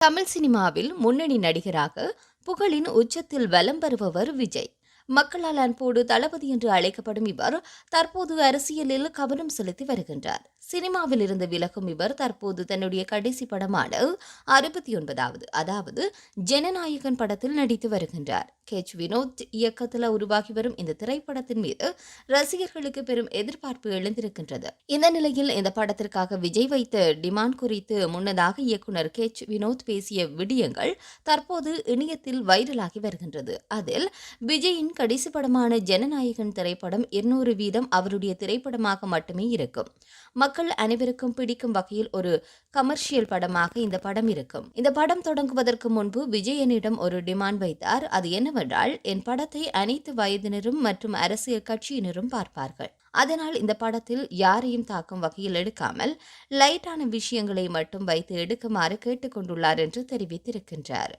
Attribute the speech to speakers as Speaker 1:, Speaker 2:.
Speaker 1: தமிழ் சினிமாவில் முன்னணி நடிகராக புகழின் உச்சத்தில் வலம் வருபவர் விஜய். மக்களால் அன்போடு தளபதி என்று அழைக்கப்படும் இவர் தற்போது அரசியலில் கவனம் செலுத்தி வருகின்றார். சினிமாவில் இருந்து விலகும் இவர் தற்போது தன்னுடைய கடைசி படமான 69வது அதாவது ஜனநாயகன் படத்தில் நடித்து வருகின்றார். கேச் வினோத் இயக்கத்தில் உருவாகி வரும் இந்த திரைப்படத்தின் மீது ரசிகர்களுக்கு பெரும் எதிர்பார்ப்பு எழுந்திருக்கின்றது. இந்த நிலையில் இந்த படத்திற்காக விஜய் வைத்த டிமாண்ட் குறித்து முன்னதாக இயக்குனர் கேச் வினோத் பேசிய விடயங்கள் தற்போது இணையத்தில் வைரலாகி வருகின்றது. அதில் விஜயின் கடைசி படமான ஜனநாயகன் திரைப்படம் 200% அவருடைய திரைப்படமாக மட்டுமே இருக்கும். மக்கள் அனைவருக்கும் பிடிக்கும் வகையில் ஒரு கமர்ஷியல் படமாக இந்த படம் இருக்கும். இந்த படம் தொடங்குவதற்கு முன்பு விஜய் என்னிடம் ஒரு டிமாண்ட் வைத்தார். அது என்னவென்றால், என் படத்தை அனைத்து வயதினரும் மற்றும் அரசியல் கட்சியினரும் பார்ப்பார்கள். அதனால் இந்த படத்தில் யாரையும் தாக்கும் வகையில் எடுக்காமல் லைட்டான விஷயங்களை மட்டும் வைத்து எடுக்குமாறு கேட்டுக்கொண்டுள்ளார் என்று தெரிவித்திருக்கின்றார்.